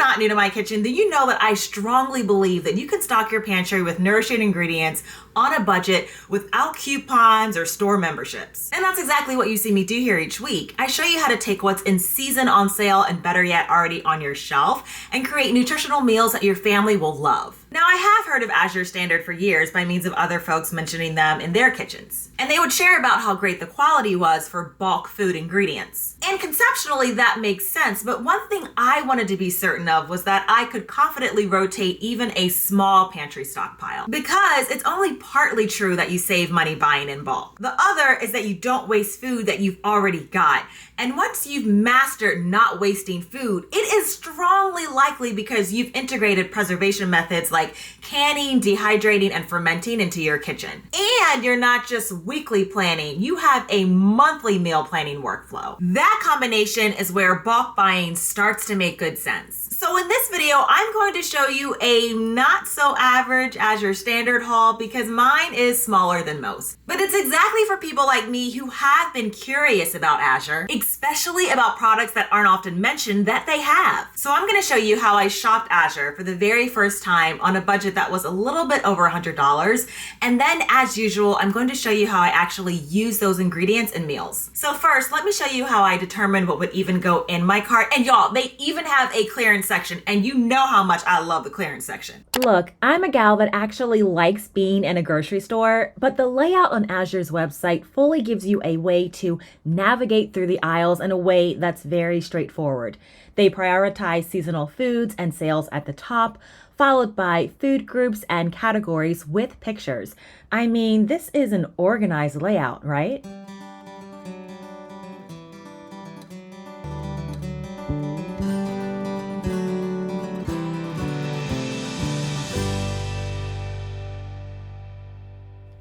not new to my kitchen, then you know that I strongly believe that you can stock your pantry with nourishing ingredients on a budget without coupons or store memberships. And that's exactly what you see me do here each week. I show you how to take what's in season, on sale, and better yet, already on your shelf, and create nutritional meals that your family will love. Now, I have heard of Azure Standard for years by means of other folks mentioning them in their kitchens. And they would share about how great the quality was for bulk food ingredients. And conceptually, that makes sense, but one thing I wanted to be certain of was that I could confidently rotate even a small pantry stockpile. Because it's only partly true that you save money buying in bulk. The other is that you don't waste food that you've already got. And once you've mastered not wasting food, it is strongly likely because you've integrated preservation methods like canning, dehydrating, and fermenting into your kitchen. And you're not just weekly planning, you have a monthly meal planning workflow. That combination is where bulk buying starts to make good sense. So in this video, I'm going to show you a not so average Azure Standard haul because mine is smaller than most. But it's exactly for people like me who have been curious about Azure, especially about products that aren't often mentioned that they have. So I'm going to show you how I shopped Azure for the very first time on a budget that was a little bit over $100. And then as usual, I'm going to show you how I actually use those ingredients in meals. So first, let me show you how I determined what would even go in my cart. And y'all, they even have a clearance section, and you know how much I love the clearance section. Look, I'm a gal that actually likes being in a grocery store, but the layout on Azure's website fully gives you a way to navigate through the aisles in a way that's very straightforward. They prioritize seasonal foods and sales at the top, followed by food groups and categories with pictures. I mean, this is an organized layout, right?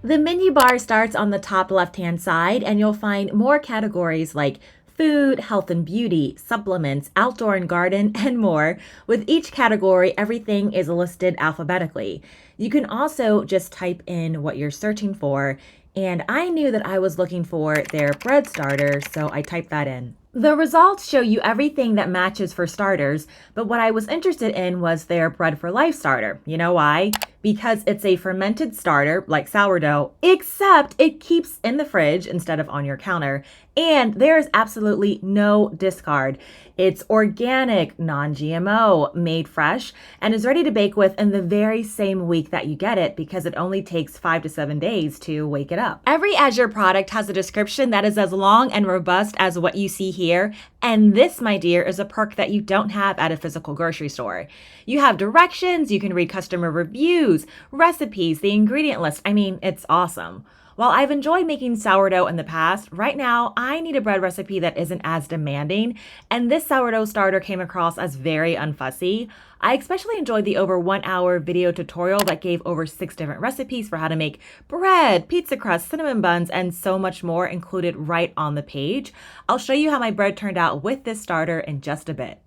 The menu bar starts on the top left-hand side, and you'll find more categories like food, health and beauty, supplements, outdoor and garden, and more. With each category, everything is listed alphabetically. You can also just type in what you're searching for, and I knew that I was looking for their bread starter, so I typed that in. The results show you everything that matches for starters, but what I was interested in was their Bread for Life starter. You know why? Because it's a fermented starter, like sourdough, except it keeps in the fridge instead of on your counter, and there is absolutely no discard. It's organic, non-GMO, made fresh, and is ready to bake with in the very same week that you get it because it only takes 5 to 7 days to wake it up. Every Azure product has a description that is as long and robust as what you see here, and this, my dear, is a perk that you don't have at a physical grocery store. You have directions, you can read customer reviews, recipes, the ingredient list. I mean, it's awesome. While I've enjoyed making sourdough in the past, right now I need a bread recipe that isn't as demanding, and this sourdough starter came across as very unfussy. I especially enjoyed the over 1 hour video tutorial that gave over 6 different recipes for how to make bread, pizza crust, cinnamon buns, and so much more included right on the page. I'll show you how my bread turned out with this starter in just a bit.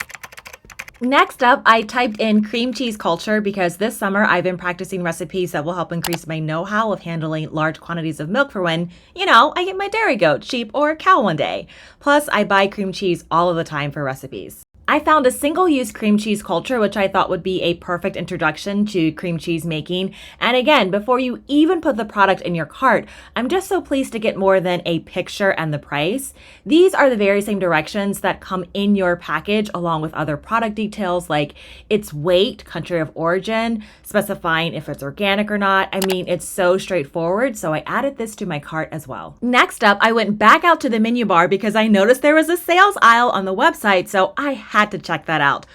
Next up, I typed in cream cheese culture because this summer I've been practicing recipes that will help increase my know-how of handling large quantities of milk for when, I get my dairy goat, sheep, or cow one day. Plus, I buy cream cheese all of the time for recipes. I found a single-use cream cheese culture, which I thought would be a perfect introduction to cream cheese making. And again, before you even put the product in your cart, I'm just so pleased to get more than a picture and the price. These are the very same directions that come in your package along with other product details like its weight, country of origin, specifying if it's organic or not. I mean, it's so straightforward, so I added this to my cart as well. Next up, I went back out to the menu bar because I noticed there was a sales aisle on the website, so I had to check that out.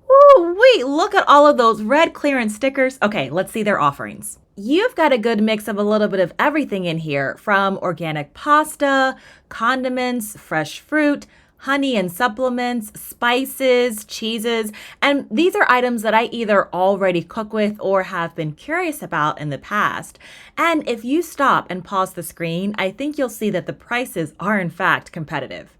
Ooh, wait, look at all of those red clearance stickers. Okay, let's see their offerings. You've got a good mix of a little bit of everything in here, from organic pasta, condiments, fresh fruit, honey and supplements, spices, cheeses, and these are items that I either already cook with or have been curious about in the past. And if you stop and pause the screen, I think you'll see that the prices are in fact competitive.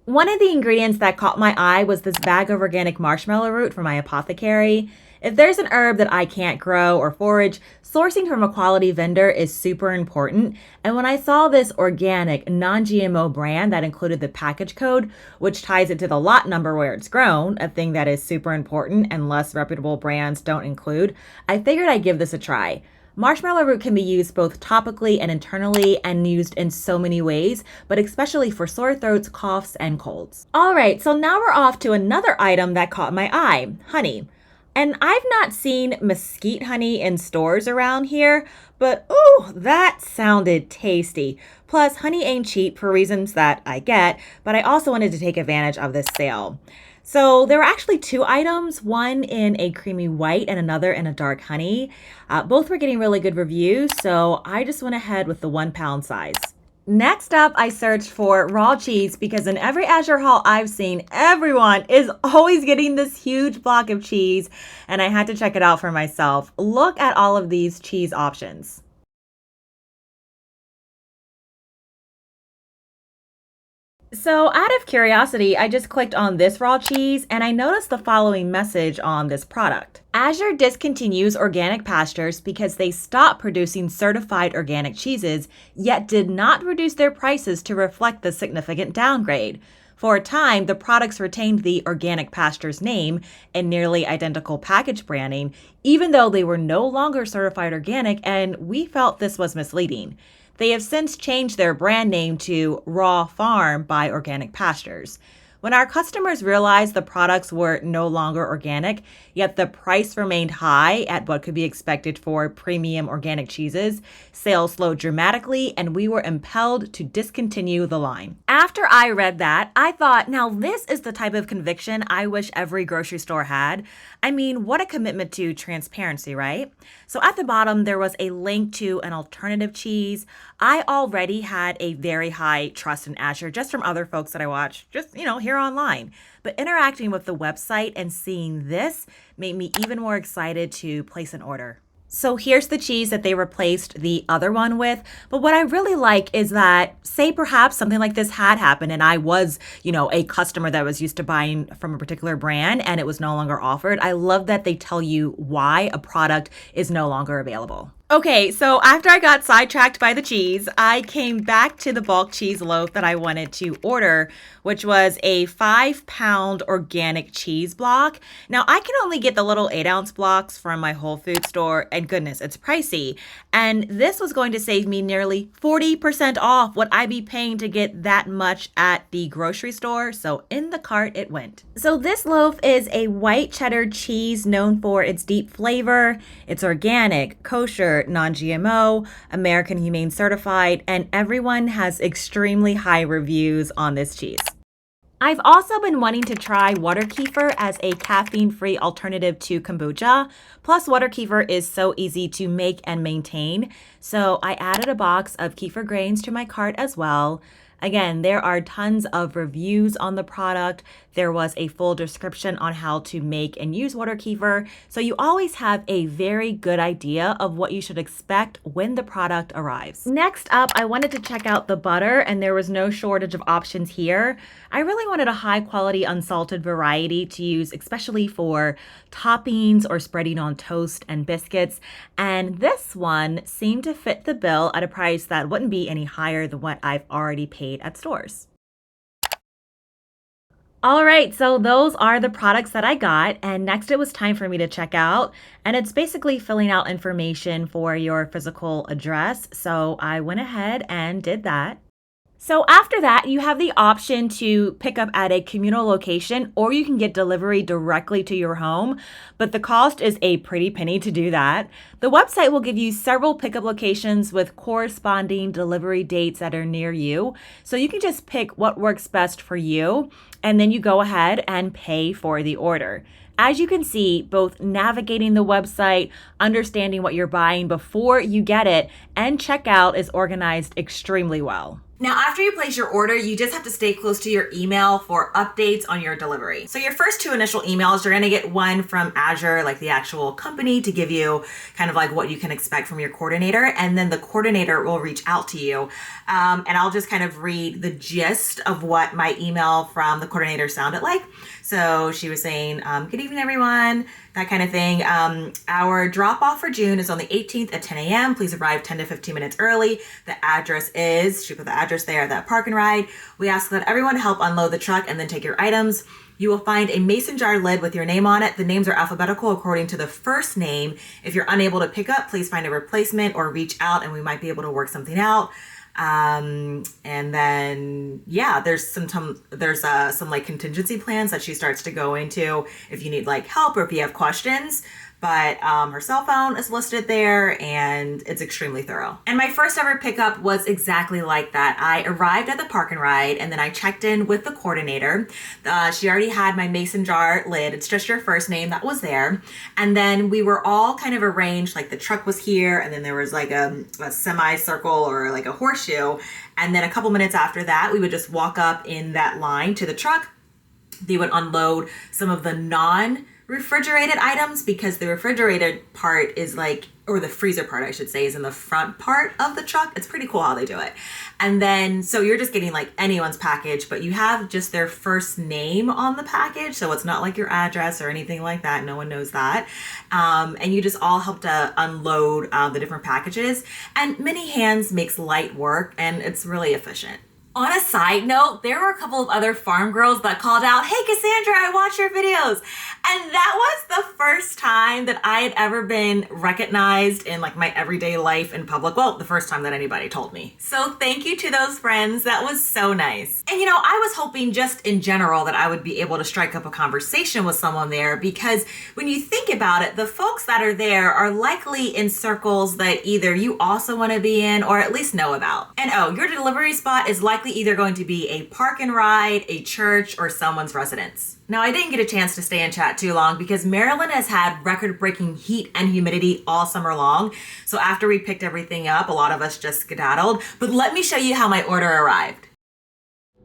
One of the ingredients that caught my eye was this bag of organic marshmallow root from my apothecary. If there's an herb that I can't grow or forage, sourcing from a quality vendor is super important. And when I saw this organic, non-GMO brand that included the package code, which ties it to the lot number where it's grown, a thing that is super important and less reputable brands don't include, I figured I'd give this a try. Marshmallow root can be used both topically and internally and used in so many ways, but especially for sore throats, coughs, and colds. All right, so now we're off to another item that caught my eye, honey. And I've not seen mesquite honey in stores around here, but ooh, that sounded tasty. Plus, honey ain't cheap for reasons that I get, but I also wanted to take advantage of this sale. So there were actually two items, one in a creamy white and another in a dark honey. Both were getting really good reviews, so I just went ahead with the 1 pound size. Next up, I searched for raw cheese because in every Azure haul I've seen, everyone is always getting this huge block of cheese, and I had to check it out for myself. Look at all of these cheese options. So out of curiosity, I just clicked on this raw cheese and I noticed the following message on this product. Azure discontinues organic pastures because they stopped producing certified organic cheeses, yet did not reduce their prices to reflect the significant downgrade. For a time, the products retained the organic pastures name and nearly identical package branding, even though they were no longer certified organic, and we felt this was misleading. They have since changed their brand name to Raw Farm by Organic Pastures. When our customers realized the products were no longer organic, yet the price remained high at what could be expected for premium organic cheeses, sales slowed dramatically and we were impelled to discontinue the line. After I read that, I thought, now this is the type of conviction I wish every grocery store had. I mean, what a commitment to transparency, right? So at the bottom, there was a link to an alternative cheese. I already had a very high trust in Azure just from other folks that I watch, just, here online. But interacting with the website and seeing this made me even more excited to place an order. So here's the cheese that they replaced the other one with. But what I really like is that, say perhaps something like this had happened and I was, a customer that was used to buying from a particular brand and it was no longer offered. I love that they tell you why a product is no longer available. Okay, so after I got sidetracked by the cheese, I came back to the bulk cheese loaf that I wanted to order, which was a 5 pound organic cheese block. Now, I can only get the little 8-ounce blocks from my Whole Food store, and goodness, it's pricey. And this was going to save me nearly 40% off what I'd be paying to get that much at the grocery store, so in the cart it went. So this loaf is a white cheddar cheese known for its deep flavor. It's organic, kosher, non-GMO, American Humane certified, and everyone has extremely high reviews on this cheese. I've also been wanting to try water kefir as a caffeine-free alternative to kombucha. Plus, water kefir is so easy to make and maintain, so I added a box of kefir grains to my cart as well. Again, there are tons of reviews on the product. There was a full description on how to make and use water kefir, so you always have a very good idea of what you should expect when the product arrives. Next up, I wanted to check out the butter, and there was no shortage of options here. I really wanted a high quality unsalted variety to use, especially for toppings or spreading on toast and biscuits, and this one seemed to fit the bill at a price that wouldn't be any higher than what I've already paid at stores. All right, so those are the products that I got, and next it was time for me to check out, and it's basically filling out information for your physical address, so I went ahead and did that. So after that, you have the option to pick up at a communal location, or you can get delivery directly to your home, but the cost is a pretty penny to do that. The website will give you several pickup locations with corresponding delivery dates that are near you, so you can just pick what works best for you, and then you go ahead and pay for the order. As you can see, both navigating the website, understanding what you're buying before you get it, and checkout is organized extremely well. Now, after you place your order, you just have to stay close to your email for updates on your delivery. So your first 2 initial emails, you're gonna get one from Azure, like the actual company, to give you kind of like what you can expect from your coordinator. And then the coordinator will reach out to you. And I'll just kind of read the gist of what my email from the coordinator sounded like. So she was saying, good evening, everyone, that kind of thing. Our drop off for June is on the 18th at 10 a.m. Please arrive 10 to 15 minutes early. The address is, she put the address there, that park and ride. We ask that everyone help unload the truck and then take your items. You will find a mason jar lid with your name on it. The names are alphabetical according to the first name. If you're unable to pick up, please find a replacement or reach out and we might be able to work something out. And then, yeah, there's some like contingency plans that she starts to go into if you need like help or if you have questions. But her cell phone is listed there and it's extremely thorough. And my first ever pickup was exactly like that. I arrived at the park and ride and then I checked in with the coordinator. She already had my mason jar lid. It's just your first name that was there. And then we were all kind of arranged, like the truck was here and then there was like a semicircle or like a horseshoe. And then a couple minutes after that, we would just walk up in that line to the truck. They would unload some of the non-refrigerated items because the refrigerated part is like, or the freezer part I should say, is in the front part of the truck. It's pretty cool how they do it. And then, so you're just getting like anyone's package, but you have just their first name on the package. So it's not like your address or anything like that. No one knows that. And you just all help to unload the different packages. And many hands makes light work and it's really efficient. On a side note, there were a couple of other farm girls that called out, "Hey Cassandra, I watch your videos." And that was the first time that I had ever been recognized in like my everyday life in public. Well, the first time that anybody told me. So thank you to those friends. That was so nice. And you know, I was hoping just in general that I would be able to strike up a conversation with someone there because when you think about it, the folks that are there are likely in circles that either you also want to be in or at least know about. And oh, your delivery spot is likely either going to be a park and ride, a church, or someone's residence. Now, I didn't get a chance to stay and chat too long because Maryland has had record-breaking heat and humidity all summer long. So after we picked everything up, a lot of us just skedaddled. But let me show you how my order arrived.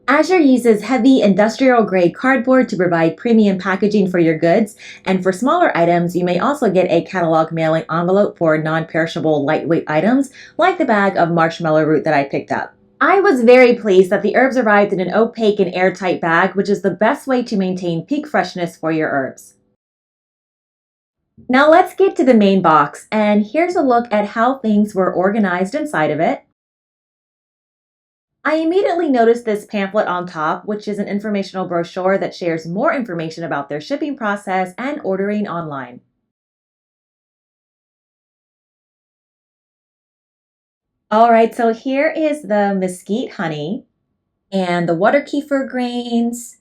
Azure uses heavy industrial-grade cardboard to provide premium packaging for your goods, and for smaller items, you may also get a catalog mailing envelope for non-perishable lightweight items, like the bag of marshmallow root that I picked up. I was very pleased that the herbs arrived in an opaque and airtight bag, which is the best way to maintain peak freshness for your herbs. Now let's get to the main box, and here's a look at how things were organized inside of it. I immediately noticed this pamphlet on top, which is an informational brochure that shares more information about their shipping process and ordering online. All right, so here is the mesquite honey and the water kefir grains,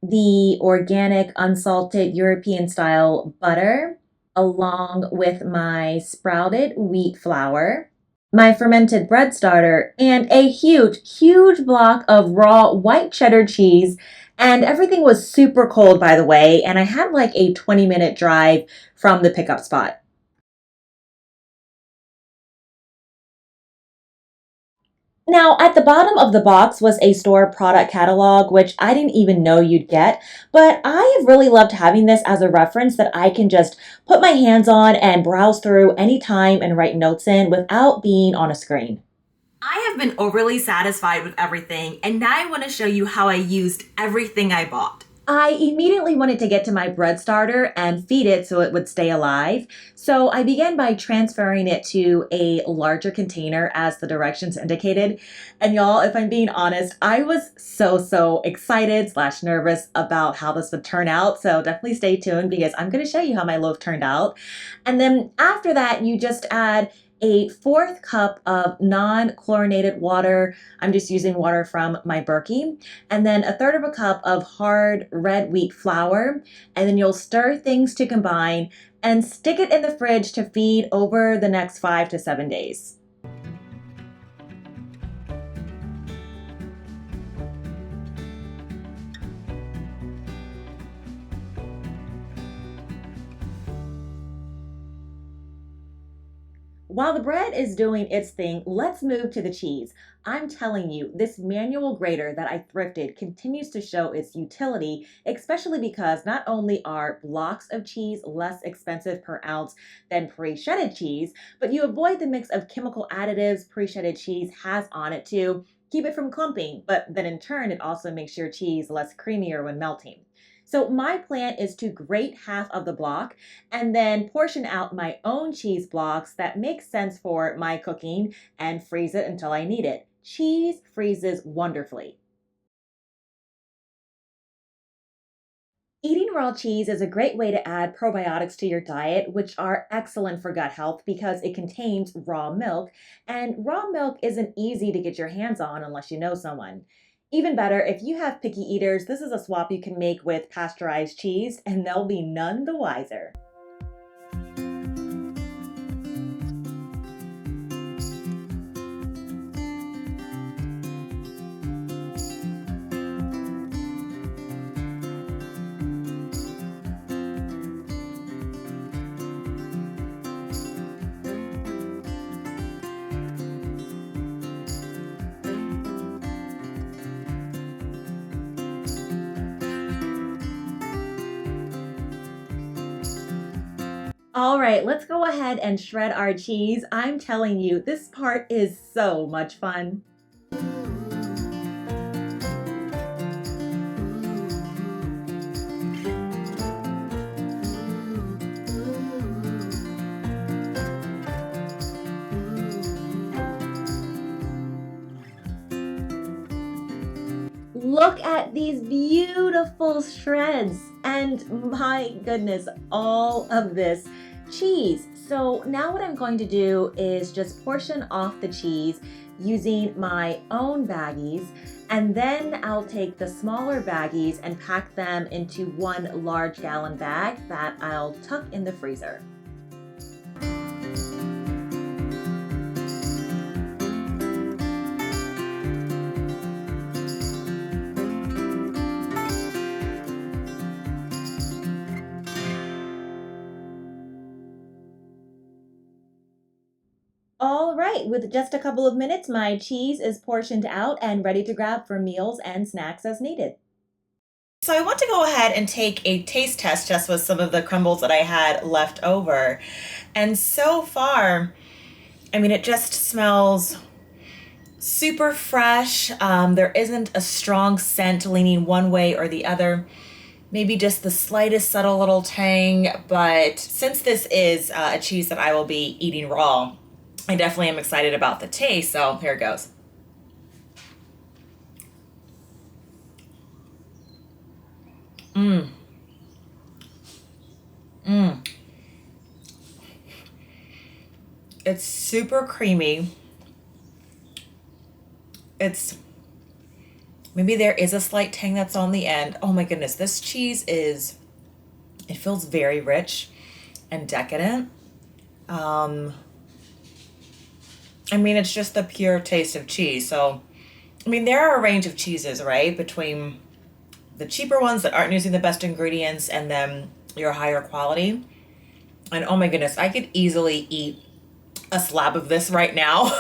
the organic unsalted European style butter, along with my sprouted wheat flour, my fermented bread starter, and a huge block of raw white cheddar cheese. And everything was super cold, by the way, and I had like a 20-minute drive from the pickup spot. Now, at the bottom of the box was a store product catalog, which I didn't even know you'd get, but I have really loved having this as a reference that I can just put my hands on and browse through anytime and write notes in without being on a screen. I have been overly satisfied with everything, and now I want to show you how I used everything I bought. I immediately wanted to get to my bread starter and feed it so it would stay alive. So I began by transferring it to a larger container as the directions indicated. And y'all, if I'm being honest, I was so excited / nervous about how this would turn out. So definitely stay tuned because I'm going to show you how my loaf turned out. And then after that, you just add a 1/4 cup of non-chlorinated water. I'm just using water from my Berkey. And then 1/3 of a cup of hard red wheat flour. And then you'll stir things to combine and stick it in the fridge to feed over the next 5 to 7 days. While the bread is doing its thing, let's move to the cheese. I'm telling you, this manual grater that I thrifted continues to show its utility, especially because not only are blocks of cheese less expensive per ounce than pre-shredded cheese, but you avoid the mix of chemical additives pre-shredded cheese has on it to keep it from clumping, but then in turn, it also makes your cheese less creamier when melting. So my plan is to grate half of the block and then portion out my own cheese blocks that make sense for my cooking and freeze it until I need it. Cheese freezes wonderfully. Eating raw cheese is a great way to add probiotics to your diet, which are excellent for gut health because it contains raw milk, and raw milk isn't easy to get your hands on unless you know someone. Even better, if you have picky eaters, this is a swap you can make with pasteurized cheese, and they'll be none the wiser. All right, let's go ahead and shred our cheese. I'm telling you, this part is so much fun. Look at these beautiful shreds, and my goodness, all of this cheese. So now what I'm going to do is just portion off the cheese using my own baggies, and then I'll take the smaller baggies and pack them into one large gallon bag that I'll tuck in the freezer. All right, with just a couple of minutes, my cheese is portioned out and ready to grab for meals and snacks as needed. So I want to go ahead and take a taste test just with some of the crumbles that I had left over. And so far, I mean, it just smells super fresh. There isn't a strong scent leaning one way or the other. Maybe just the slightest subtle little tang. But since this is a cheese that I will be eating raw, I definitely am excited about the taste, so here it goes. It's super creamy. Maybe there is a slight tang that's on the end. Oh my goodness, this cheese it feels very rich and decadent. I mean, it's just the pure taste of cheese. So, I mean, there are a range of cheeses, right? Between the cheaper ones that aren't using the best ingredients and then your higher quality. And oh my goodness, I could easily eat a slab of this right now.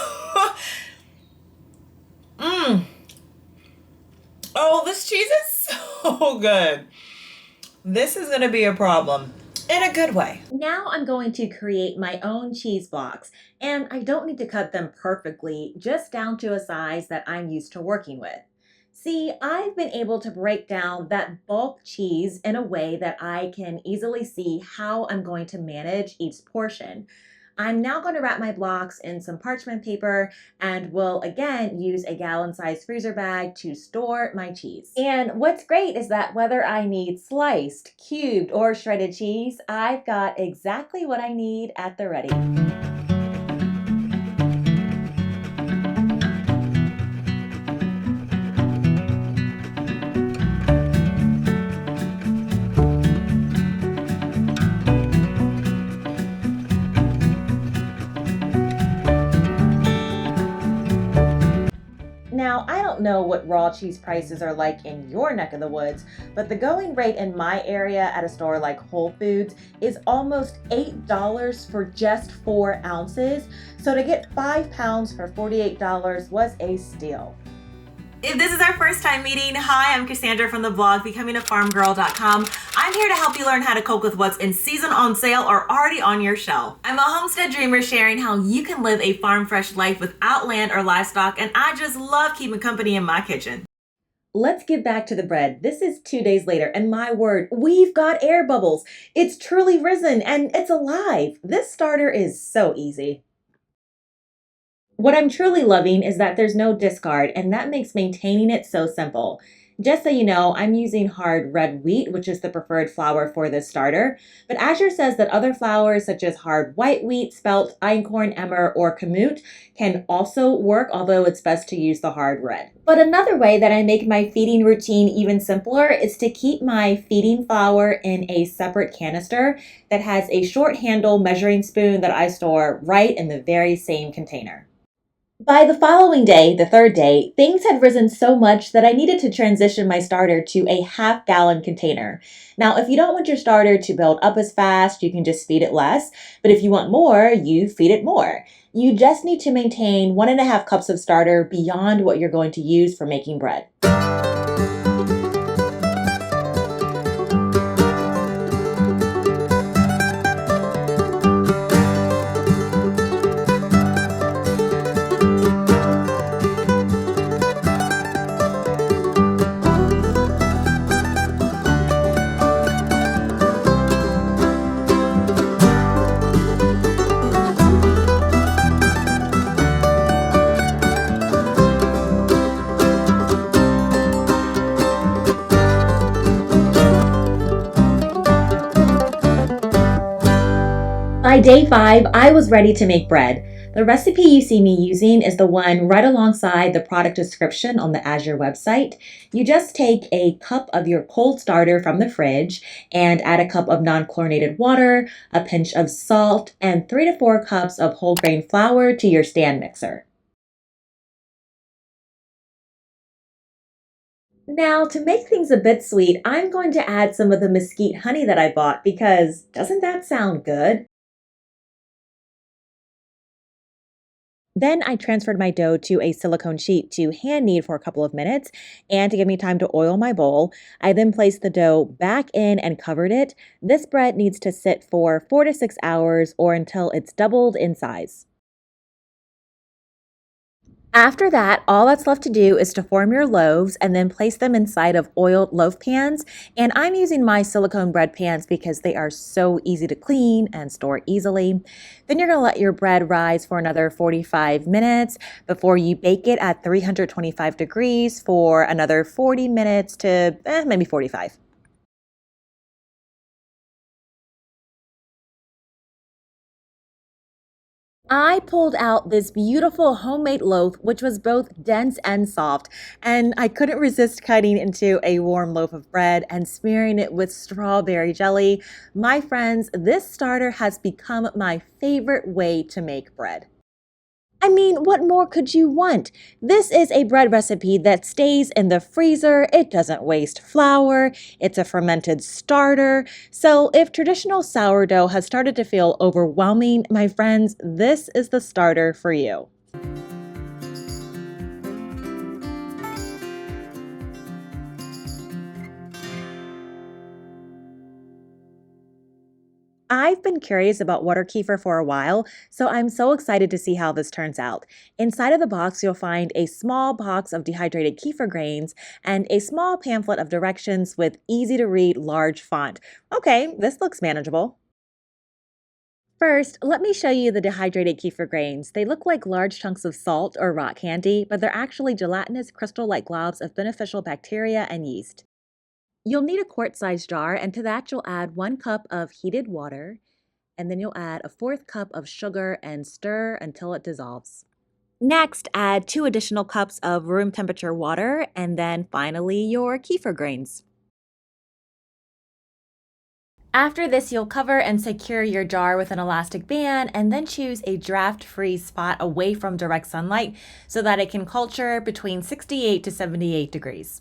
Oh, this cheese is so good. This is going to be a problem. In a good way. Now I'm going to create my own cheese blocks, and I don't need to cut them perfectly, just down to a size that I'm used to working with. See, I've been able to break down that bulk cheese in a way that I can easily see how I'm going to manage each portion. I'm now going to wrap my blocks in some parchment paper and will again use a gallon-sized freezer bag to store my cheese. And what's great is that whether I need sliced, cubed, or shredded cheese, I've got exactly what I need at the ready. Now, I don't don't know what raw cheese prices are like in your neck of the woods, but the going rate in my area at a store like Whole Foods is almost $8 for just 4 ounces. So to get 5 pounds for $48 was a steal. If this is our first time meeting, hi, I'm Cassandra from the blog becomingafarmgirl.com. I'm here to help you learn how to cook with what's in season, on sale, or already on your shelf. I'm a homestead dreamer sharing how you can live a farm fresh life without land or livestock, and I just love keeping company in my kitchen. Let's get back to the bread. This is 2 days later, and my word, we've got air bubbles. It's truly risen, and it's alive. This starter is so easy. What I'm truly loving is that there's no discard, and that makes maintaining it so simple. Just so you know, I'm using hard red wheat, which is the preferred flour for this starter, but Azure says that other flours such as hard white wheat, spelt, einkorn, emmer, or kamut can also work, although it's best to use the hard red. But another way that I make my feeding routine even simpler is to keep my feeding flour in a separate canister that has a short handle measuring spoon that I store right in the very same container. By the following day, the third day, things had risen so much that I needed to transition my starter to a half-gallon container. Now, if you don't want your starter to build up as fast, you can just feed it less. But if you want more, you feed it more. You just need to maintain 1.5 cups of starter beyond what you're going to use for making bread. By day 5, I was ready to make bread. The recipe you see me using is the one right alongside the product description on the Azure website. You just take a cup of your cold starter from the fridge and add a cup of non-chlorinated water, a pinch of salt, and 3 to 4 cups of whole grain flour to your stand mixer. Now, to make things a bit sweet, I'm going to add some of the mesquite honey that I bought because doesn't that sound good? Then I transferred my dough to a silicone sheet to hand knead for a couple of minutes and to give me time to oil my bowl. I then placed the dough back in and covered it. This bread needs to sit for 4 to 6 hours or until it's doubled in size. After that, all that's left to do is to form your loaves and then place them inside of oiled loaf pans. And I'm using my silicone bread pans because they are so easy to clean and store easily. Then you're going to let your bread rise for another 45 minutes before you bake it at 325 degrees for another 40 minutes to maybe 45. I pulled out this beautiful homemade loaf, which was both dense and soft, and I couldn't resist cutting into a warm loaf of bread and smearing it with strawberry jelly. My friends, this starter has become my favorite way to make bread. I mean, what more could you want? This is a bread recipe that stays in the freezer. It doesn't waste flour. It's a fermented starter. So if traditional sourdough has started to feel overwhelming, my friends, this is the starter for you. I've been curious about water kefir for a while, so I'm so excited to see how this turns out. Inside of the box, you'll find a small box of dehydrated kefir grains and a small pamphlet of directions with easy-to-read large font. Okay, this looks manageable. First, let me show you the dehydrated kefir grains. They look like large chunks of salt or rock candy, but they're actually gelatinous crystal-like globs of beneficial bacteria and yeast. You'll need a quart-sized jar, and to that you'll add 1 cup of heated water, and then you'll add a 1/4 cup of sugar and stir until it dissolves. Next, add 2 additional cups of room temperature water, and then finally your kefir grains. After this, you'll cover and secure your jar with an elastic band and then choose a draft-free spot away from direct sunlight so that it can culture between 68 to 78 degrees.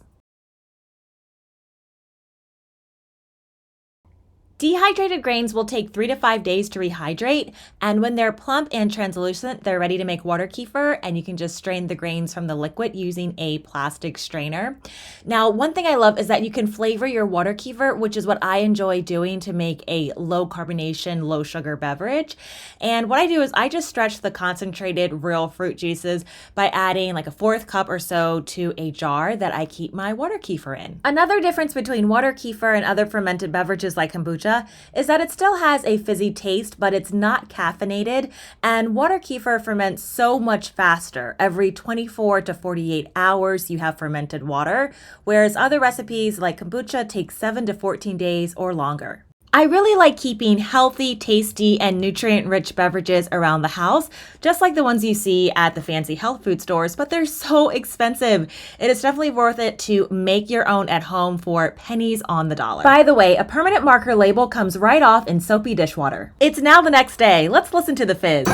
Dehydrated grains will take 3 to 5 days to rehydrate, and when they're plump and translucent, they're ready to make water kefir, and you can just strain the grains from the liquid using a plastic strainer. Now, one thing I love is that you can flavor your water kefir, which is what I enjoy doing to make a low carbonation, low sugar beverage. And what I do is I just stretch the concentrated real fruit juices by adding like a fourth cup or so to a jar that I keep my water kefir in. Another difference between water kefir and other fermented beverages like kombucha is that it still has a fizzy taste, but it's not caffeinated, and water kefir ferments so much faster. Every 24 to 48 hours, you have fermented water, whereas other recipes like kombucha take 7 to 14 days or longer. I really like keeping healthy, tasty, and nutrient-rich beverages around the house, just like the ones you see at the fancy health food stores, but they're so expensive. It is definitely worth it to make your own at home for pennies on the dollar. By the way, a permanent marker label comes right off in soapy dishwater. It's now the next day. Let's listen to the fizz.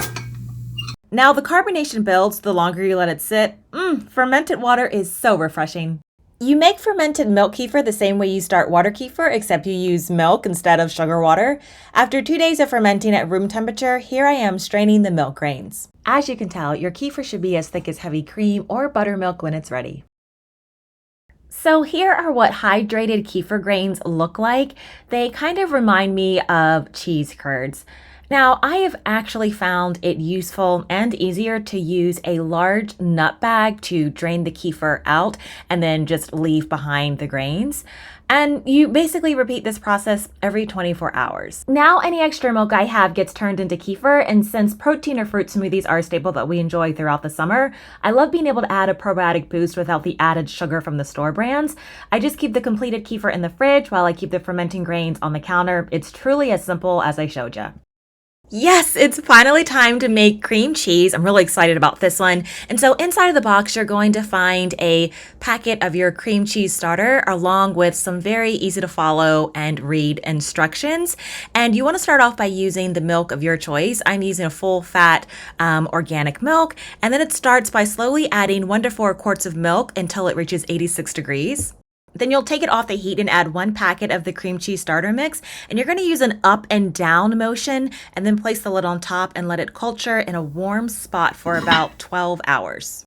Now the carbonation builds the longer you let it sit. Fermented water is so refreshing. You make fermented milk kefir the same way you start water kefir, except you use milk instead of sugar water. After 2 days of fermenting at room temperature, here I am straining the milk grains. As you can tell, your kefir should be as thick as heavy cream or buttermilk when it's ready. So here are what hydrated kefir grains look like. They kind of remind me of cheese curds. Now, I have actually found it useful and easier to use a large nut bag to drain the kefir out and then just leave behind the grains. And you basically repeat this process every 24 hours. Now any extra milk I have gets turned into kefir, and since protein or fruit smoothies are a staple that we enjoy throughout the summer, I love being able to add a probiotic boost without the added sugar from the store brands. I just keep the completed kefir in the fridge while I keep the fermenting grains on the counter. It's truly as simple as I showed you. Yes, it's finally time to make cream cheese. I'm really excited about this one. And so inside of the box, you're going to find a packet of your cream cheese starter along with some very easy to follow and read instructions. And you want to start off by using the milk of your choice. I'm using a full fat organic milk. And then it starts by slowly adding 1 to 4 quarts of milk until it reaches 86 degrees. Then you'll take it off the heat and add 1 packet of the cream cheese starter mix. And you're going to use an up and down motion and then place the lid on top and let it culture in a warm spot for about 12 hours.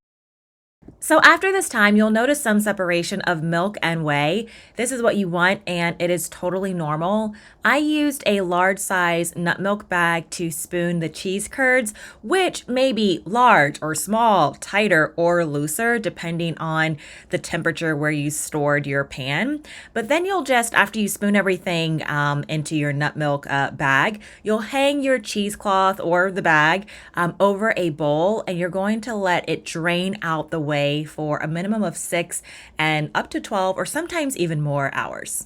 So after this time, you'll notice some separation of milk and whey. This is what you want, and it is totally normal. I used a large size nut milk bag to spoon the cheese curds, which may be large or small, tighter or looser, depending on the temperature where you stored your pan. But then you'll just, after you spoon everything into your nut milk bag, you'll hang your cheesecloth or the bag over a bowl, and you're going to let it drain out the whey for a minimum of 6 and up to 12 or sometimes even more hours.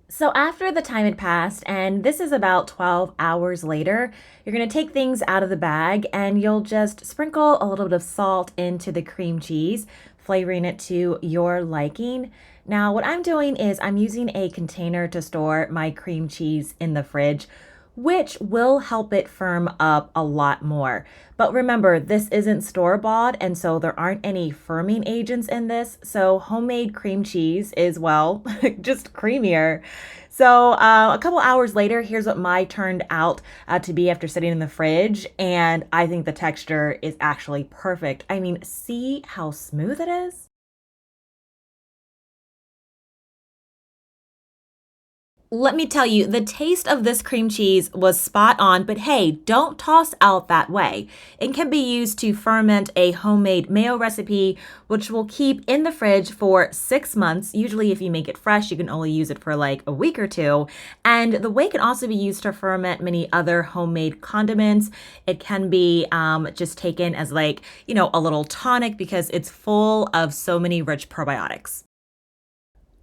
So after the time had passed, and this is about 12 hours later, you're going to take things out of the bag and you'll just sprinkle a little bit of salt into the cream cheese, flavoring it to your liking. Now, what I'm doing is I'm using a container to store my cream cheese in the fridge, which will help it firm up a lot more. But remember, this isn't store-bought, and so there aren't any firming agents in this. So homemade cream cheese is, well, just creamier. So a couple hours later, here's what mine turned out to be after sitting in the fridge. And I think the texture is actually perfect. I mean, see how smooth it is? Let me tell you, the taste of this cream cheese was spot on, but hey, don't toss out that whey. It can be used to ferment a homemade mayo recipe, which will keep in the fridge for 6 months. Usually if you make it fresh, you can only use it for like a week or two. And the whey can also be used to ferment many other homemade condiments. It can be just taken as like, a little tonic because it's full of so many rich probiotics.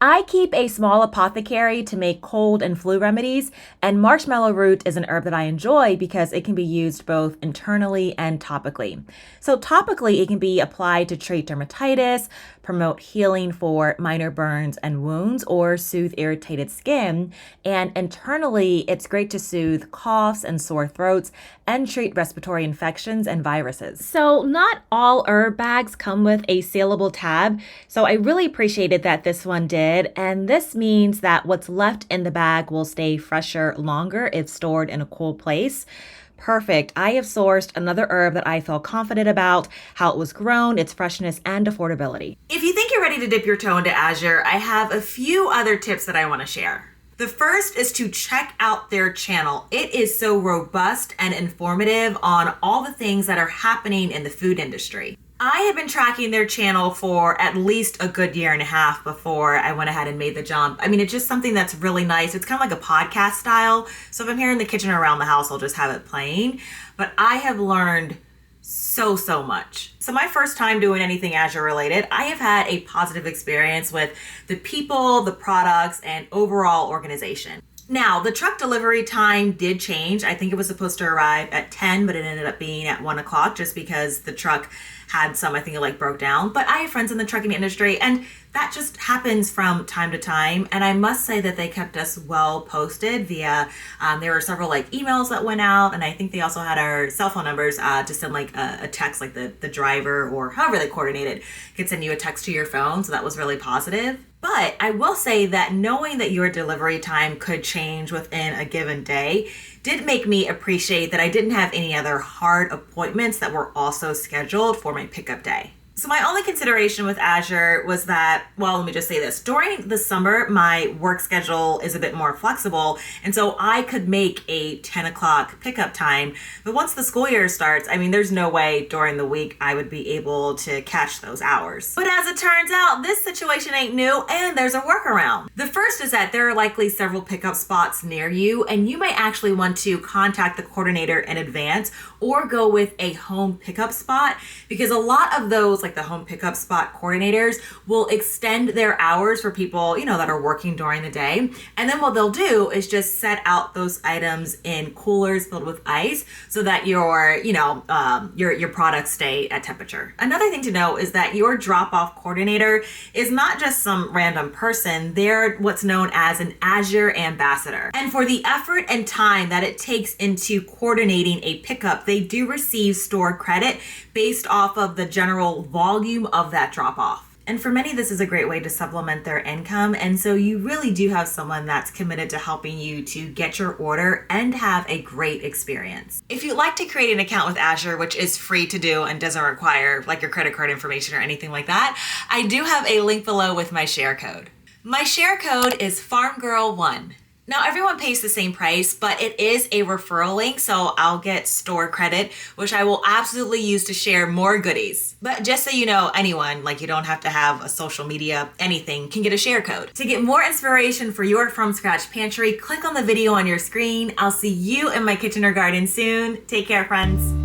I keep a small apothecary to make cold and flu remedies, and marshmallow root is an herb that I enjoy because it can be used both internally and topically. So, topically, it can be applied to treat dermatitis, promote healing for minor burns and wounds, or soothe irritated skin. And internally, it's great to soothe coughs and sore throats and treat respiratory infections and viruses. So, not all herb bags come with a sealable tab, so I really appreciated that this one did. And this means that what's left in the bag will stay fresher longer if stored in a cool place. Perfect. I have sourced another herb that I felt confident about, how it was grown, its freshness, and affordability. If you think you're ready to dip your toe into Azure, I have a few other tips that I want to share. The first is to check out their channel. It is so robust and informative on all the things that are happening in the food industry. I have been tracking their channel for at least a good year and a half before I went ahead and made the jump. I mean, it's just something that's really nice. It's kind of like a podcast style. So if I'm here in the kitchen or around the house, I'll just have it playing. But I have learned so much. So my first time doing anything Azure related, I have had a positive experience with the people, the products, and overall organization. Now, the truck delivery time did change. I think it was supposed to arrive at 10, but it ended up being at 1 o'clock just because the truck had some, I think it broke down. But I have friends in the trucking industry, and that just happens from time to time. And I must say that they kept us well posted via, there were several emails that went out, and I think they also had our cell phone numbers to send a text, the driver or however they coordinated could send you a text to your phone. So that was really positive. But I will say that knowing that your delivery time could change within a given day did make me appreciate that I didn't have any other hard appointments that were also scheduled for my pickup day. So my only consideration with Azure was that, well, let me just say this. During the summer, my work schedule is a bit more flexible, and so I could make a 10 o'clock pickup time. But once the school year starts, I mean, there's no way during the week I would be able to catch those hours. But as it turns out, this situation ain't new, and there's a workaround. The first is that there are likely several pickup spots near you, and you may actually want to contact the coordinator in advance or go with a home pickup spot, because a lot of those, the home pickup spot coordinators, will extend their hours for people, that are working during the day. And then what they'll do is just set out those items in coolers filled with ice so that your products stay at temperature. Another thing to know is that your drop-off coordinator is not just some random person. They're what's known as an Azure ambassador. And for the effort and time that it takes into coordinating a pickup, they do receive store credit based off of the general volume of that drop-off. And for many, this is a great way to supplement their income. And so you really do have someone that's committed to helping you to get your order and have a great experience. If you'd like to create an account with Azure, which is free to do and doesn't require your credit card information or anything like that, I do have a link below with my share code. My share code is FarmGirl1. Now, everyone pays the same price, but it is a referral link, so I'll get store credit, which I will absolutely use to share more goodies. But just so you know, anyone, you don't have to have a social media, anything, can get a share code. To get more inspiration for your from scratch pantry, click on the video on your screen. I'll see you in my kitchen or garden soon. Take care, friends.